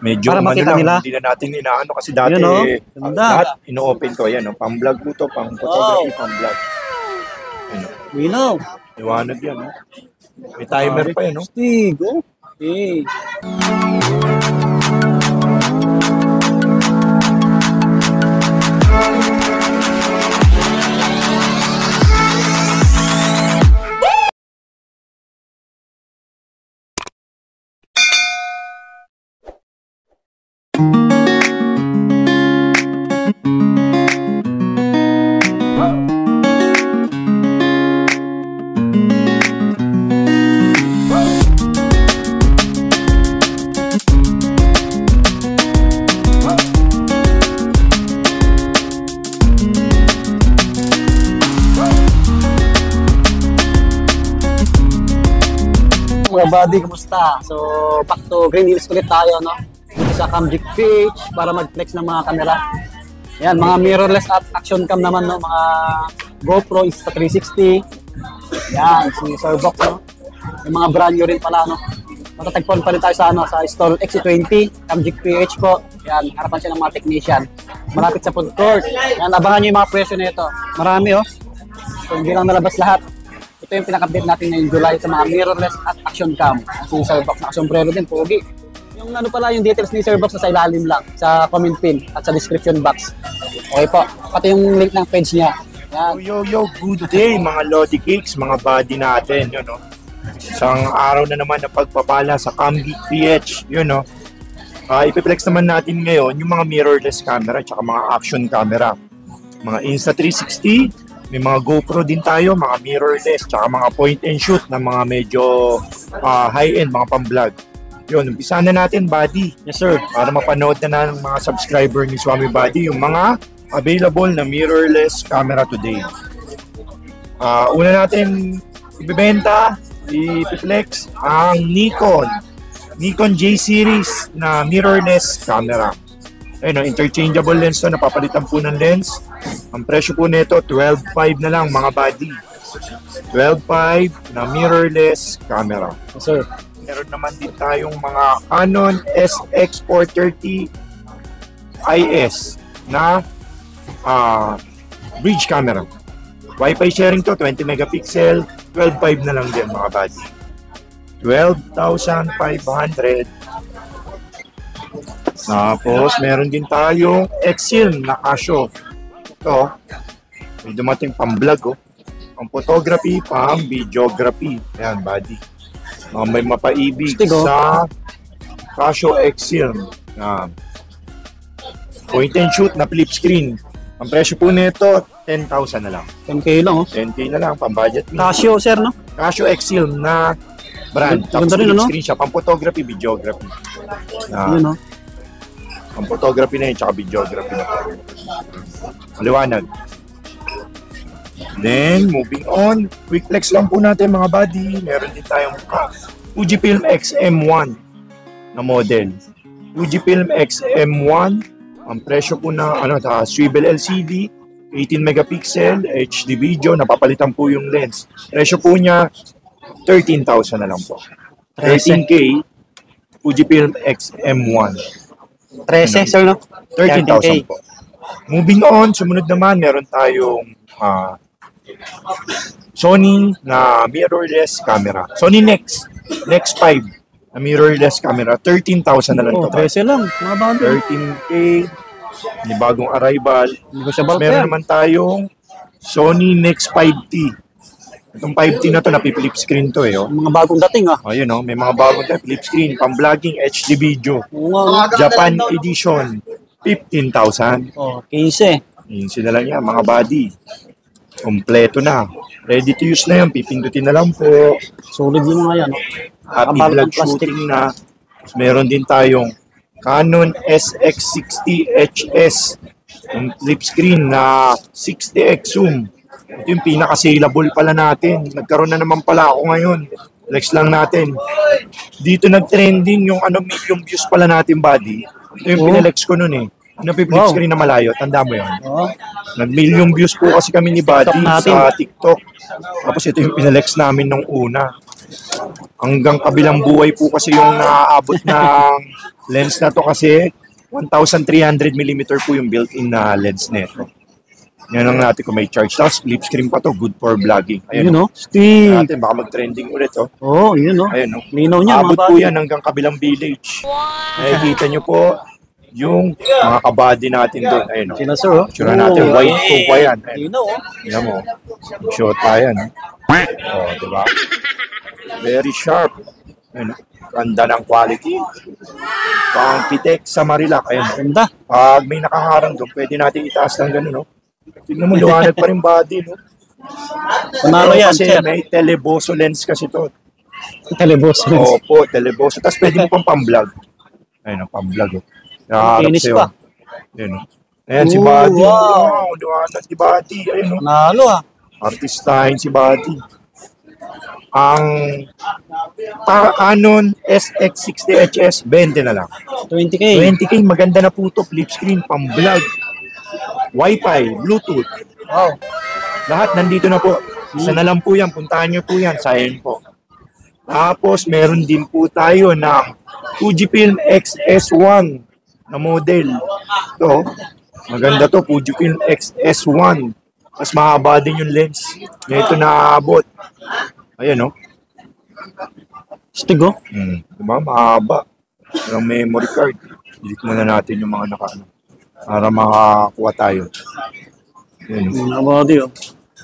Medyo para makita nila. Hindi na natin inaano kasi dati lahat ino-open ko. Ayan, pang-vlog po to, pang-photography, pang-vlog.Minaw. Iwanag yan. May timer pa yan. Stigo. Okay. Mga buddy, kumusta? So, back to Green Hills ulit tayo, no? Dito sa Camgic PH para mag-flex ng mga camera. Yan, mga mirrorless at action cam naman, no? Mga GoPro Insta360. Yan, si Sirbox, no? Yung mga brand new rin pala, no? Matatagpuan pa rin tayo sa, sa stall XC20, Camgic PH po. Yan, harapan siya ng mga technician. Malapit sa food court. Yan, abangan nyo yung mga presyo na ito. Marami, oh. So, hindi lang nalabas lahat. Ito yung pinaka-update natin ngayong July sa mga mirrorless at action cam. Si Sirbox na sombrero din, pogi. Yung ano pala, yung details ni Sirbox na sa ilalim lang, sa comment pin at sa description box. Okay po, pati yung link ng page niya. Yan. Yo, good day mga Lodi Cakes, mga buddy natin, yun no. Isang araw na naman na pagpapala sa Camgic PH, yun no. Ipiplex naman natin ngayon yung mga mirrorless camera at mga action camera. Mga Insta360, may mga GoPro din tayo, mga mirrorless, tsaka mga point and shoot na mga medyo high-end, mga pang-vlog. Yun, umpisa na natin, buddy. Yes, sir. Para mapanood na ng mga subscriber ni Swami Buddy yung mga available na mirrorless camera today. Una natin ibibenta, i-flex ang Nikon J series na mirrorless camera. Ayun, interchangeable lens to, napapalitan po ng lens. Ang presyo po nito, 12.5 na lang mga buddy. 12.5 na mirrorless camera. Yes, sir. Meron naman din tayong mga Canon SX430 IS na bridge camera. Wi-Fi sharing to, 20 megapixel, 12.5 na lang din mga buddy. 12,500. Tapos, meron din tayong Exil na Casio. Ito, may dumating pang-vlog, oh. Pang photography, pang videography. Ayan, buddy. May mapaibig sa Casio Exil. Point and shoot na flip screen. Ang presyo po nito, 10,000 na lang. 10K lang, oh. 10K na lang, pang-budget. Casio, sir, no? Casio Exil na brand. Tapos flip screen siya, pang photography, videography. Yun, no? Ang photography na yun, tsaka videography na. Maliwanag. Then, moving on. Quick flex lang po natin mga buddy. Meron din tayong Fujifilm X-M1 na model. Fujifilm X-M1. Ang presyo po na swivel LCD, 18 megapixel, HD video, napapalitan po yung lens. Presyo po niya, 13,000 na lang po. 13K, Fujifilm X-M1. 13, sir, no? 13,000 po. Moving on, sumunod naman, meron tayong Sony na mirrorless camera. Sony Nex 5 na mirrorless camera. 13,000 na lang ito. 13 lang, mga bago. 13K, may bagong arrival. Meron naman tayong Sony Nex 5T. Itong 5T na to, napi-flip screen to eh. Oh. Mga bagong dating, ah. Ayun, oh, may mga bagong flip screen, pang-vlogging, HD video. Japan edition, 15,000. Oh, 15. 15 na lang yan, mga buddy. Kompleto na. Ready to use na yan, pipindutin na lang po. Solid yung mga yan, no? Happy vlog shooting na. Meron din tayong Canon SX60 HS. Yung flip screen na 60x zoom. Ito yung pinaka-saleable pala natin. Nagkaroon na naman pala ako ngayon. Flex lang natin. Dito nag-trending yung medium views pala natin, buddy. Ito yung pinalex ko nun eh. Flip screen na malayo. Tanda mo yun. Nag-million views po kasi kami ni buddy sa TikTok. Tapos ito yung pinalex namin nung una. Hanggang kabilang buhay po kasi yung naaabot ng lens na to kasi 1,300 mm po yung built-in na lens nito. Yan lang natin kung may charge. Tapos flip screen pa to, good for vlogging. Yun, Ayun, no? Tingnan Steve. natin, baka mag-trending ulit, oh. Oo, yun, no? Ayun, no? Linaw niya, Abot mga po buddy. yan hanggang kabilang village. Nakikita nyo po yung mga kabady natin doon. Ayun, no? Sila, sir, oh. Tsura natin, white to pa yan. Ayun, Linaw, oh. tingnan mo. Short pa yan. Oh, diba? Very sharp. Ayun, no? Ganda ng quality. Pang Pitek sa Marilac. Ayun, no? Ganda. Pag may nakaharang doon, pwede natin itaas ng gano'n, no? Tignan mo, liwanag pa rin body, no? Panalo yan, Kasi sir. may teleboso lens kasi to. Telebos. Opo, teleboso. Tapos pwede mo pang pang-vlog. Ayun, pang-vlog. Oh. Nakaharap Finish sa'yo. pa. Ayun, oh. Ayan, si Ooh, Buddy. wow. Wow, liwanag si Buddy. Ayun, oh. Panalo, ah. Artistahin si Buddy. Ang Canon SX60HS, 20 na lang. 20K. 20K, maganda na po to. Flip screen, pang-vlog. Wi-Fi, Bluetooth. Wow. Lahat nandito na po. Isa na lang po yan. Puntahan nyo po yan. Sayang po. Tapos, meron din po tayo ng Fujifilm X-S1 na model. Ito, maganda to. Fujifilm X-S1. Mas mahaba din yung lens. Ito naaabot. Ayan, no? Stig, oh. Diba? Mahaba. Ang memory card. Delete muna natin yung mga naka-ano. Para makakuha tayo. Ayan, no? Mga body, oh.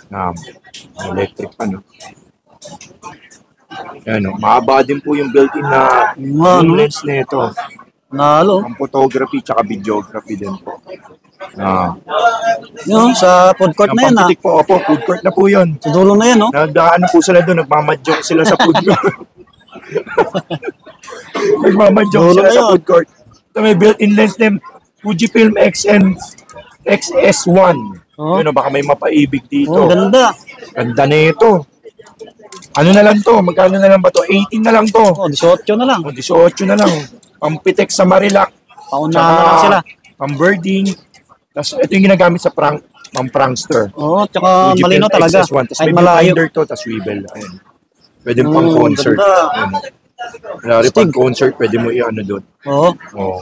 Na electric pa, no? Ayan, no? Mahaba din po yung built-in na yung lens na ito. Panalo. Ang photography tsaka videography din po. Yun, sa food court na yan, ah. Pampitik po, opo, food court na po yun. Sa dulo na yan, oh. Nagdaano po sila doon, nagmamadyok sila sa food court. Nagmamadyok Dulo sila na sa yun. food court. Ito may built-in lens name, Fujifilm XS1. Oh. Yun, baka may mapaibig dito. Oh, ganda. Ganda na ito. Ano na lang to? Magkano na lang ba to? 18 na lang to. Oh, 18 na lang. O, 18 na lang. Pampitek sa Marilac. Paunahan na lang sila. Pang-birding. Tapos ito yung ginagamit sa pang-prankster. Oo, tsaka Fujifilm malino talaga. XS1. Tapos Kahit may malayo. viewfinder to, tapos swivel. Ayun. Pwede mo pang concert. Ganda. Ayun. Kunwari pag concert, pwede mo i-ano doon. Oo. Oo.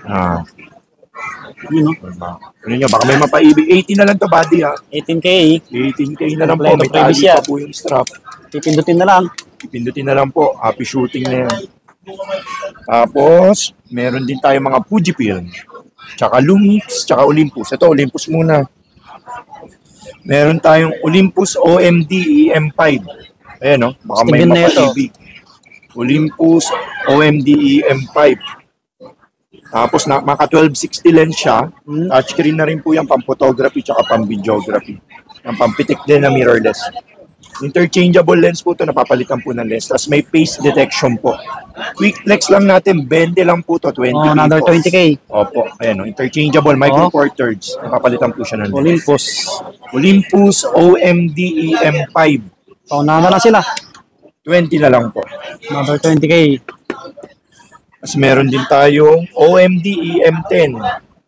Ah. Yun, oh. Diba? Ano nyo, baka may mapaibig. 18 na lang to, buddy, ha? 18K. 18K na lang po. Kompleto May previous tali yan. pa po yung strap. Pipindutin na lang. Pindutin na lang po. Happy shooting na yan. Tapos, meron din tayo mga Fujifilm. Tsaka Lumix, tsaka Olympus. Ito, Olympus muna. Meron tayong Olympus OMD EM5. Ayan, no? Baka may Stigin na ito. mapaibig. Olympus OMD EM5. Tapos, maka 1260 lens siya. Touchscreen na rin po yan, pang-photography tsaka pang-videography. Ang pampitik din na mirrorless. Interchangeable lens po ito, napapalitan po ng lens. Tapos may face detection po. Quick flex lang natin, 20 lang po ito, 20K Oh, another po. 20K. Opo, ayan o, interchangeable, micro four thirds. Napapalitan po siya ng lens. Olympus. Olympus OMD EM5. Paunahan na lang sila. 20 na lang po. Another 20K. Tapos meron din tayong OMD EM10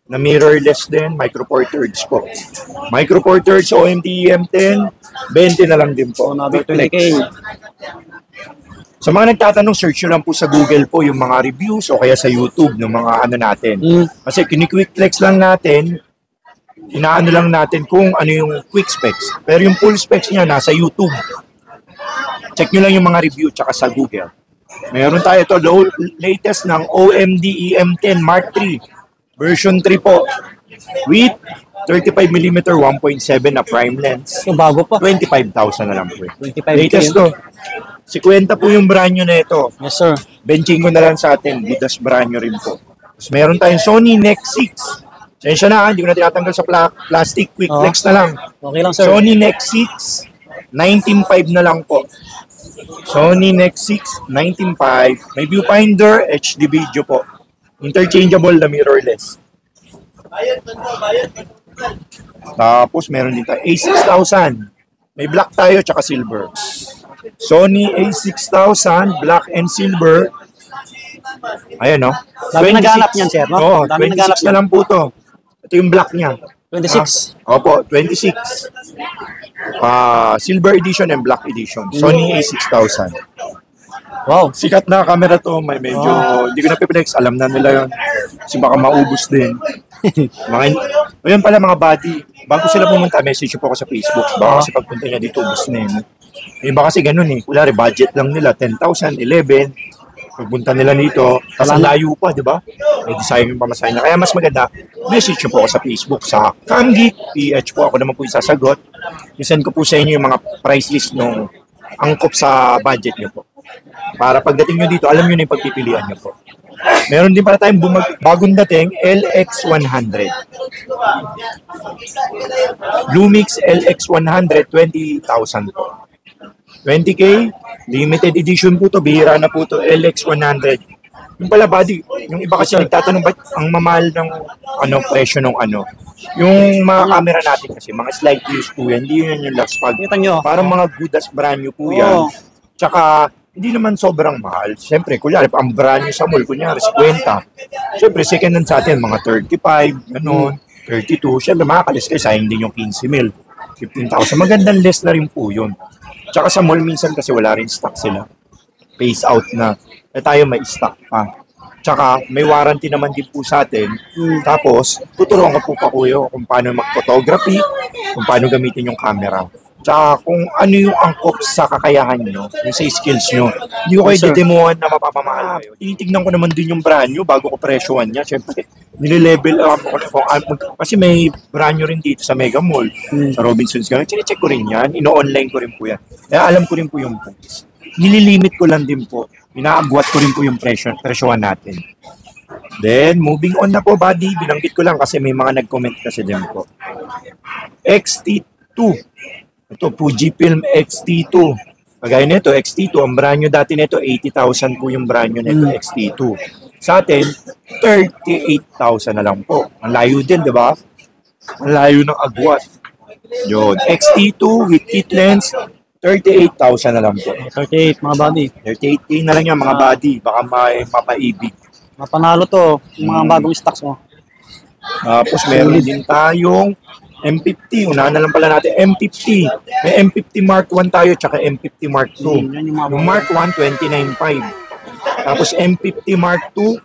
na mirrorless din, micro four thirds po. Micro four thirds OMD EM10, 20 na lang din po. Another Quick 20K. flex. Sa mga nagtatanong, search nyo lang po sa Google po yung mga reviews o kaya sa YouTube ng mga ano natin. Kasi kini-quick flex lang natin, inaano lang natin kung ano yung quick specs. Pero yung full specs niya nasa YouTube. Check nyo lang yung mga review tsaka sa Google. Meron tayo ito, latest ng OMD EM10 Mark III. Version 3 po. With 35mm 1.7 na prime lens. Yung bago pa. 25,000 na lang po. 25K. Latest to. 50 po yung brand nyo na ito. Yes, sir. Benching ko na lang sa atin. Budas brand nyo rin po. Tapos meron tayong Sony Nex 6. Sensya na, hindi ko na tinatanggal sa plastic. Quick Oh. flex na lang. Okay lang, sir. Sony Nex 6, 19.5 na lang po. Sony Nex 6, 19.5. May viewfinder, HD video po. Interchangeable na mirrorless. Tapos meron din tayo A6000. May black tayo tsaka silver. Sony A6000, black and silver. Ayan, no? Dami naghanap niyan, sir, no? Oo, Dami 26 naghanap na lang po to. Ito yung black niya. 26. Opo, 26. Silver edition and black edition. Sony A6000. Wow. Sikat na camera to, may medyo, hindi ko na piplex, alam na nila yun. Kasi baka maubos din. Ayun pala mga buddy, bago sila pumunta, message po ako sa Facebook. Baka kasi pagpunta niya dito, ubos na yun. Yung iba kasi ganun eh, kulari budget lang nila, 10,000, 11. Pagpunta nila dito, kasi layo pa, di ba? May design yung pamasahin na. Kaya mas maganda, message nyo po ako sa Facebook, sa Camgeek PH po. Ako naman po yung sasagot. I-send ko po sa inyo yung mga price list nung angkop sa budget nyo po. Para pagdating nyo dito, alam nyo na yung pagpipilian nyo po. Meron din pala tayong bagong dating LX100. Lumix LX100, 20,000 po. 20K, limited edition po to, bihira na po to, LX100. Yung pala buddy, yung iba kasi nagtatanong ba't ang mamahal ng presyo ng yung mga camera natin kasi, mga slight use po yan, hindi yun yung last pag. Kita nyo. Parang mga good as brand new po yan. Tsaka, hindi naman sobrang mahal. Siyempre, kunyari, ang brand new sa mall, kunyari, 50. Siyempre, second hand sa atin, mga 35, ganun, 32. Siyempre, makakalis kayo, sayang din yung 15 mil, 15,000. Magandang less na rin po yun. Tsaka sa mall, minsan kasi wala rin stock sila. Phase out na. Tayo may stock pa. Tsaka, may warranty naman din po sa atin. Tapos, tuturuan ko po pa kuya kung paano mag-photography, kung paano gamitin yung camera. Tsaka kung ano yung angkop sa kakayahan nyo, yung sa skills nyo. Hindi ko kayo didemohan na mapapamahal kayo. Tinitignan ko naman din yung brand nyo bago ko presyohan niya. Siyempre, nile-level up ko. Kasi may brand nyo rin dito sa Mega Mall, sa Robinsons. Chine-check ko rin yan. Ino-online ko rin po yan. Kaya alam ko rin po yung price. Nililimit ko lang din po. Inaagwat ko rin po yung presyohan natin. Then, moving on na po, buddy. Binanggit ko lang kasi may mga nag-comment kasi din po. XT2. Ito, Fujifilm XT2. Kagaya nito, XT2, ang brand nyo dati nito, 80,000 po yung brand nyo nito, XT2. Sa atin, 38,000 na lang po. Ang layo din, di ba? Ang layo ng agwat. Yun. XT2 with kit lens, 38,000 na lang po. 38, mga buddy. 38K na lang yan, mga buddy. Baka may mapaibig. Mapanalo to, yung mga bagong stocks mo. Tapos meron din tayong M50. Unahan na lang pala natin. M50. May M50 Mark 1 tayo, tsaka M50 Mark 2. Yung Mark 1, 29.5. Tapos M50 Mark 2,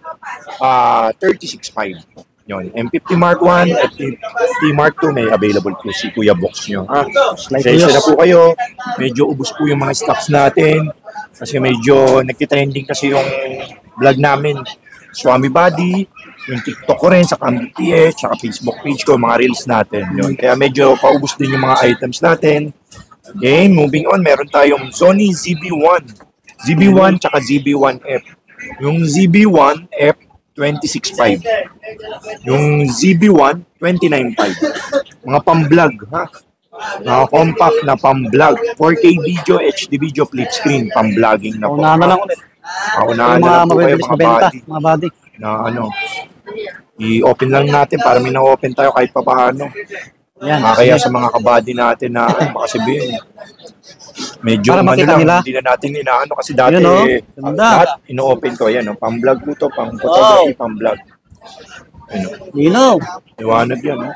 36.5. Yun. M50 Mark 1 at M50 Mark 2 may available po si Kuya Box nyo. Sensya na po kayo. Medyo ubos po yung mga stocks natin. Kasi medyo nagtitrending kasi yung vlog namin. Swami Body, yung TikTok ko rin, sa Camgeek PH, saka Facebook page ko, mga reels natin. Yun. Kaya medyo paubos din yung mga items natin. Okay, moving on, meron tayong Sony ZB-1. ZB-1 tsaka ZB-1F. Yung ZB-1F, 26.5. Yung ZB-1, 29.5. Mga pang-vlog, ha? Mga compact na pang-vlog. 4K video, HD video, flip screen, pang-vlogging na po. Unahan na lang ulit. Unahan na lang po kayo mga body. Na i-open lang natin para may na-open tayo kahit pa paano. Yan. Kaya sa mga kabady natin na makasabihin, medyo para makita nila. Hindi na natin inaano kasi dati lahat ino-open ko. Yan, pang-vlog po to, pang-photography, pang-vlog. Iwanag yan.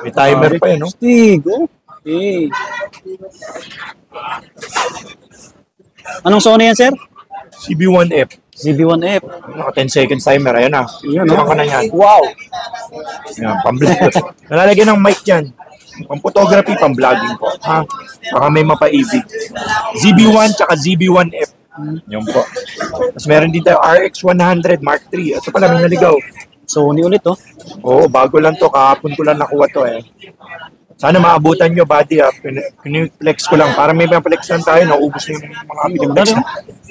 May timer pa yan. Stig, okay. Anong Sony yan, sir? ZB-1F. ZB-1F. Naka 10 seconds timer. Ayan na. Ayan ka na yan. Wow! Yan, pang-vlog. Nalalagyan ng mic yan. Pang-photography, pang-vlogging po. Ha? Baka may mapaibig. ZB-1 tsaka ZB-1F. Yan po. Tapos meron din tayo RX100 Mark III. Ito pala, may naligaw. Sony ulit, oh. Oo, bago lang to. Kahapon ko lang nakuha to eh. Sana maabutan nyo, buddy. Flex ko lang. Para may flex lang tayo, naubos na yung mga pinag-flex.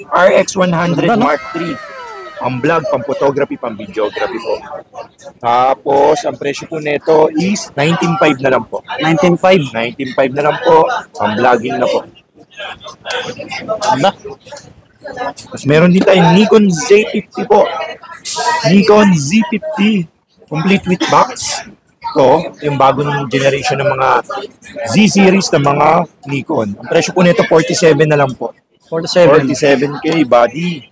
RX100 Mark III. Pang-vlog, pang-photography, pang-videography po. Tapos, ang presyo po nito is 19.5 na lang po. 19.5. 19.5 na lang po. Pang-vlogging na po. Ganda. Tapos meron din tayong Nikon Z50 po. Nikon Z50. Complete with box. Ito, yung bagong generation ng mga Z-series ng mga Nikon. Ang presyo po nito 47 na lang po. 47K body.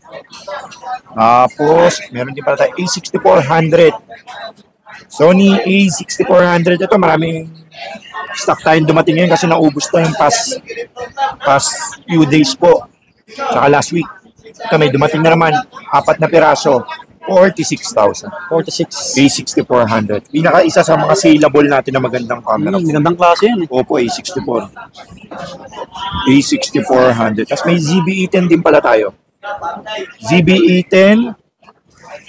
Tapos, meron din pala tayo A6400. Sony A6400. Ito, maraming stock tayong dumating ngayon kasi naubos na yung past few days po. Tsaka last week. Ito may dumating na naman, 4 na piraso, 46,000. 46. A6400. Pinaka-isa sa mga saleable natin na magandang camera. Magandang klase yan eh. Oppo A64. A6400. Tapos may ZB-E10 din pala tayo. ZB-E10.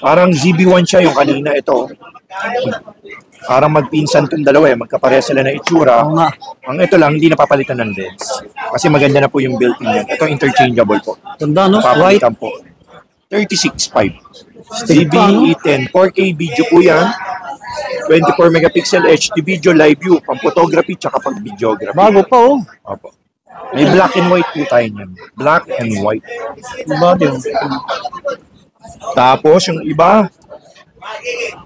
Parang ZB1 siya yung kanina. Ito. Parang magpinsan itong dalawa eh. Magkapareha sila na itsura. Oo nga. Ang ito lang, hindi napapalitan ng lens. Kasi maganda na po yung built-in yan. Ito interchangeable po. Ganda no? White. Papalitan po. 36.5. Stick pa, no? ZB-E10. 4K video po yan. 24 megapixel HD video live view. Pang photography tsaka pang videography. Bago pa oh. Opo. May black and white po tayo niyan. Black and white. Bago yun. Tapos yung iba,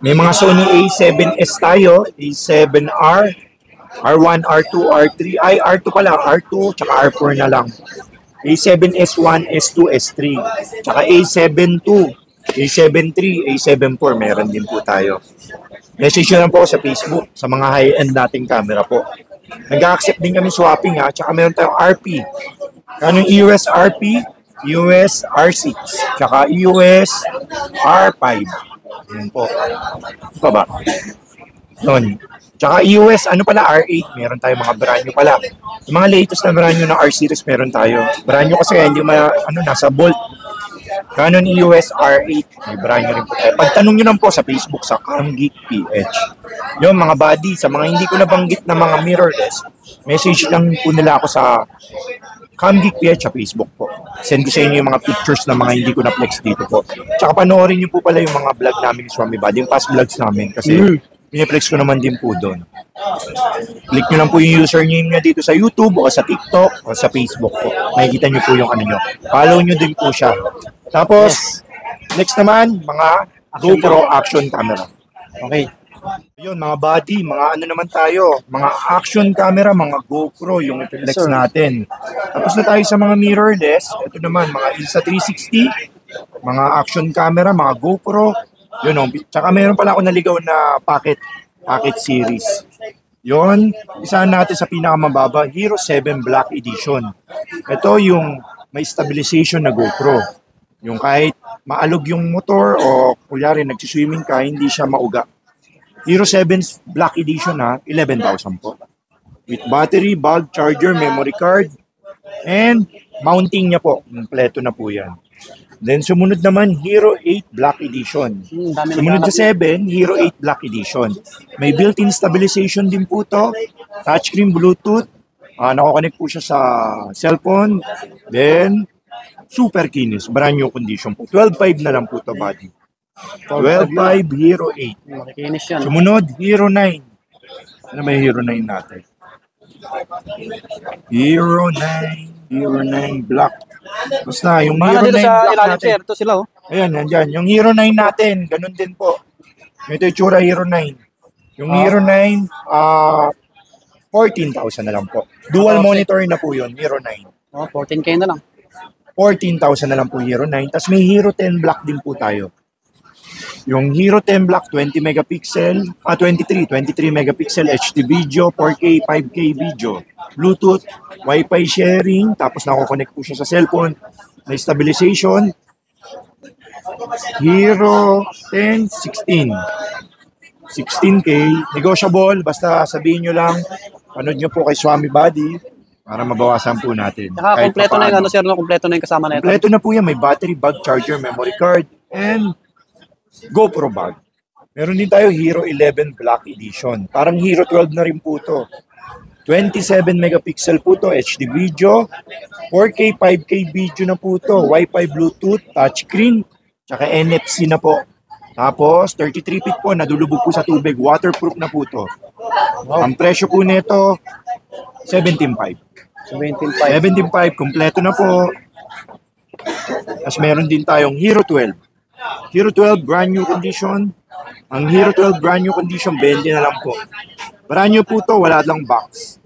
may mga Sony A7S tayo. A7R. R1, R2, R3. Ay, R2 pala. R2 tsaka R4 na lang. A7S1, S2, S3. Tsaka A7 II, A7 III, A7 IV. Meron din po tayo. Message nyo lang po sa Facebook sa mga high-end nating camera po. Nag-accept din kami swapping ha. Tsaka meron tayong RP. Ano yung EOS RP? EOS R6. Tsaka EOS R5. Yun po. Ano pa ba? Yun. Tsaka EOS, ano pala, R8. Meron tayong mga brand new pala. Yung mga latest na brand new ng R series meron tayo. Brand new kasi hindi nasa Bolt. Canon EOS R8. May brand new rin po tayo. Pagtanong nyo lang po sa Facebook sa CamGeek PH. Yung mga buddy, sa mga hindi ko nabanggit na mga mirrorless, message lang po nila ako sa CamGeek PH sa Facebook po. Send ko sa inyo yung mga pictures na mga hindi ko na-flex dito po. Tsaka panoorin nyo po pala yung mga vlog namin ni Swami Buddy, yung past vlogs namin. Kasi piniplex ko naman din po doon. Click nyo lang po yung username niya dito sa YouTube o sa TikTok o sa Facebook po. Makikita nyo po yung ano nyo. Follow nyo din po siya. Tapos, next naman, mga GoPro action camera. Okay. Yun, mga buddy, mga ano naman tayo, mga action camera, mga GoPro, yung flex natin. Tapos na tayo sa mga mirrorless. Ito naman, mga Insta360, mga action camera, mga GoPro. Yun o. Tsaka meron pala ako naligaw na packet series. Yun, isahan natin sa pinakamababa, Hero 7 Black Edition. Ito yung may stabilization na GoPro. Yung kahit maalog yung motor o kulyari nagsiswimming ka, hindi siya mauga. Hero 7 Black Edition ha, 11,000 po. With battery, bulb, charger, memory card, and mounting niya po. Kompleto na po yan. Then sumunod naman, Hero 8 Black Edition. Sumunod sa 7, Hero 8 Black Edition. May built-in stabilization din po to. Touchscreen, Bluetooth. Nakakonect po siya sa cellphone. Then, super kinis. Brand new condition po. 12.5 na lang po to, buddy. 12.5 Hero 8. Makikinis yan. Sumunod, Hero 9. Ano ba yung Hero 9 natin? Hero 9 Black. Basta, yung Mga Hero 9 dito sa Black ilalim natin. sir, ito sila oh. Ayan, nandyan. Yung Hero 9 natin, ganun din po. Ito yung tsura Hero 9. Yung Hero 9, 14,000 na lang po. Dual monitor na po yun, Hero 9. Oh, 14K na lang. 14,000 na lang po Hero 9. Tapos may Hero 10 Black din po tayo. Yung Hero 10 Black, 20 megapixel, 23 megapixel HD video, 4K, 5K video, Bluetooth, Wi-Fi sharing, tapos nako-connect po siya sa cellphone, may stabilization. Hero 10, 16. 16K, negotiable, basta sabihin nyo lang, panood nyo po kay Swami Buddy para mabawasan po natin. Saka kompleto na yung ano sir, no? Kompleto na yung kasama na ito. Kompleto na po yan, may battery, bag, charger, memory card, and GoPro bag. Meron din tayo Hero 11 Black Edition. Parang Hero 12 na rin po to. 27 megapixel po to, HD video, 4K, 5K video na po to, Wi-Fi, Bluetooth, touchscreen, tsaka NFC na po. Tapos 33 feet po, nadulubog po sa tubig, waterproof na po to. Ang presyo po nito, 17.5. 17.5, kompleto na po. Tapos meron din tayong Hero 12. Hero 12, brand new condition. Ang Hero 12, brand new condition, 20 na lang po. Brand new po to, wala lang box.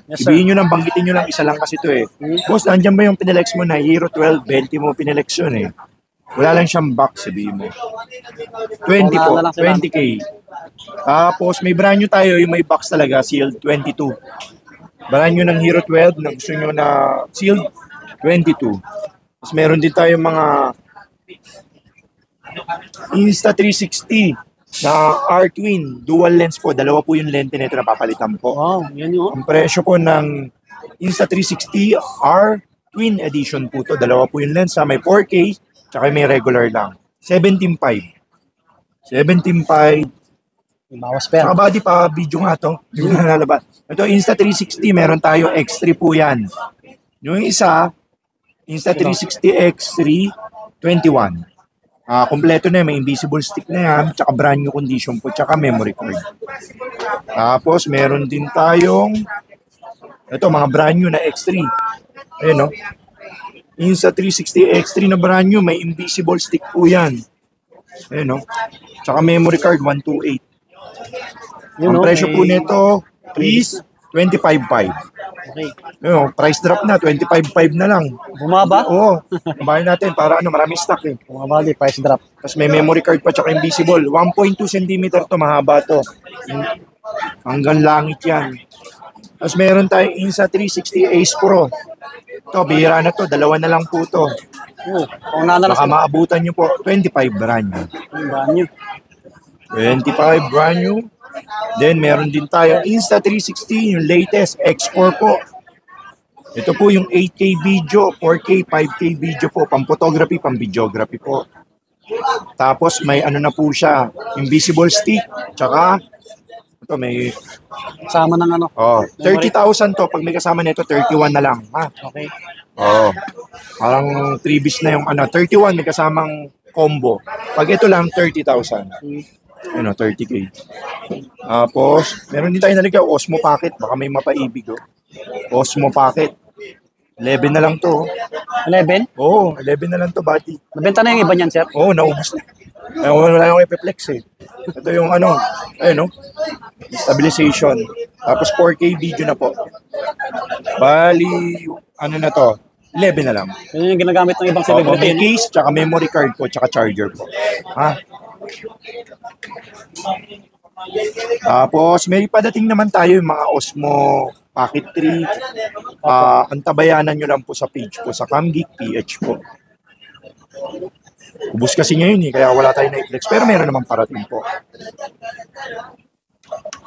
Yes, Sabihin nyo lang, banggitin nyo lang, isa lang kasi to eh. Boss, nandiyan ba yung pinelex mo na Hero 12, 20 mo pinelex yun eh. Wala lang siyang box, sabihin mo. 20 po, 20K. Tapos may brand new tayo, yung may box talaga, sealed 22. Brand new ng Hero 12, na gusto nyo na sealed 22. Tapos meron din tayong mga Insta360 na R-Twin. Dual lens po. Dalawa po yung lente nito na papalitan po. Wow, yan yun. Ang presyo po ng Insta360 R-Twin Edition po to. Dalawa po yung lens. May 4K tsaka may regular lang. 17.5. 17.5. Bawas pa yan. Saka body pa, video nga to. Hindi na lalabas. Ito, Insta360, meron tayo X3 po yan. Yung isa, Insta360 X3 21. Kompleto na yan, may invisible stick na yan, tsaka brand new condition po, tsaka memory card. Tapos, meron din tayong, ito, mga brand new na X3. Ayan, no? Insta360 X3 na brand new, may invisible stick po yan. Ayan, no? Tsaka memory card, 128. Yun, Ang presyo po may- nito is 25.5. Okay. Yung price drop na, 25.5 na lang. Bumaba? Oo, bahay natin para maraming stock eh. Bumaba di, price drop. Tapos may memory card pa tsaka invisible. 1.2 cm to, mahaba to. Hanggang langit yan. Tapos meron tayong Insta360 Ace Pro. Ito, bihira na to. Dalawa na lang po to. Oh, kung nanalas Baka maabutan nyo po. 25 brand new. brand new. 25 brand new. Then meron din tayo Insta360, yung latest X4 po. Ito po yung 8K video, 4K, 5K video po, pang photography, pang videography po. Tapos may ano na po siya, invisible stick, tsaka ito may Kasama ng ano. 30,000 to, pag may kasama nito 31 na lang, ha. Okay. Parang freebies na yung 31 may kasamang combo. Pag ito lang 30,000. 30K. Tapos, meron din tayo nalagay, Osmo Pocket. Baka may mapaibig, oh. Osmo Pocket. 11 na lang to. 11? Oo, 11 na lang to, buddy. Nabenta na yung iba niyan, sir? Oo, naubos na. Wala akong epiplex eh. Ito yung ayun, no? Stabilization. Tapos 4K video na po. Bali, na to? 11 na lang. Yun yung ginagamit ng ibang May celebrity. case, tsaka memory card po, tsaka charger po. Ha? Tapos, may padating naman tayo yung mga Osmo Pocket 3. Antabayanan nyo lang po sa page po, sa CamGeek PH po. Ubus kasi ngayon kaya wala tayo na i-flex. Pero meron naman parating po.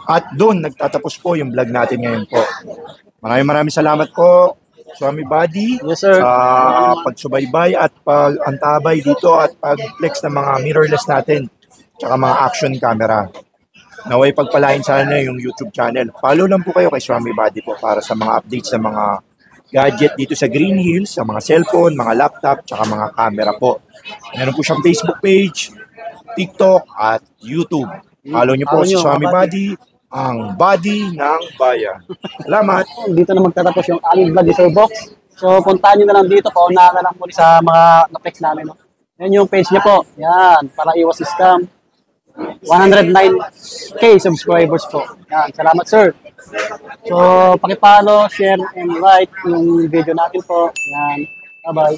At doon, nagtatapos po yung vlog natin ngayon po. Maraming salamat po, Swami Buddy, Yes, sir. sa pagsubaybay at pag-antabay dito at pag-flex ng mga mirrorless natin tsaka mga action camera. Naway pagpalain sana yung YouTube channel. Follow lang po kayo kay Swami Buddy po para sa mga updates sa mga gadget dito sa Green Hills, sa mga cellphone, mga laptop, tsaka mga camera po. Meron po siyang Facebook page, TikTok, at YouTube. Follow niyo po Follow si niyo, Swami mga Buddy, ang Buddy ng Bayan. Salamat! Dito na magtatapos yung aming vlog sa box. So, puntahan nyo na lang dito. Paunahan na lang muli sa mga na-flex namin. No? Yan yung page niya po. Yan, para iwas scam. 109K subscribers po. Yan, salamat sir. So, pakipalo, share, and like yung video natin po. Yan, bye-bye.